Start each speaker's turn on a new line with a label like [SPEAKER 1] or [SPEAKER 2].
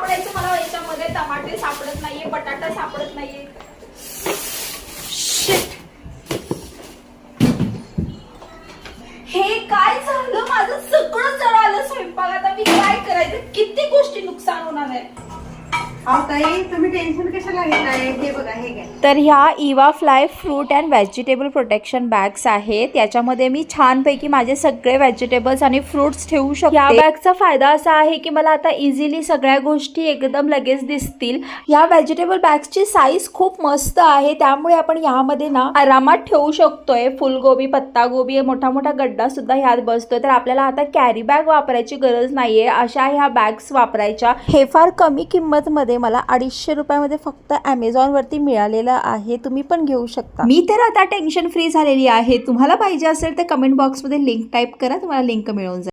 [SPEAKER 1] सापडायचं मला याच्यामध्ये? टमाटे सापडत नाहीये, बटाटा सापडत नाहीये. शिट, हे काय झालं? माझं सगळं जळालं स्वयंपाकात. आता मी काय करायचं? किती गोष्टी नुकसान होणार आहे.
[SPEAKER 2] ताई तुम्ही टेन्शन कशाला घेताय? हे बघा, हे घ्या.
[SPEAKER 3] तर ह्या Eva fly fruit and vegetable protection bags आहेत. याच्यामध्ये मी छानपैकी माझे सगळे व्हेजिटेबल्स आणि फ्रुट्स ठेवू शकते. या बॅगचा फायदा असा आहे की मला आता इझिली सगळ्या गोष्टी एकदम लगेच दिसतील. या व्हेजिटेबल बॅग्सची साईज खूप मस्त आहे, त्यामुळे आपण यामध्ये ना आरामात ठेवू शकतोय. फुलगोबी, पत्तागोबी, मोठा मोठा गड्डा सुद्धा ह्यात बसतोय. तर आपल्याला आता कॅरी बॅग वापरायची गरज नाहीये, अशा ह्या बॅग्स वापरायच्या. हे फार कमी किंमत मध्ये मला 250 रुपयामध्ये फक्त Amazon वरती मिळालेलं आहे. तुम्ही पण घेऊ शकता. मी तर आता टेन्शन फ्री झालेली आहे. तुम्हाला पाहिजे असेल तर कमेंट बॉक्समध्ये लिंक टाईप करा, तुम्हाला लिंक मिळून जाईल.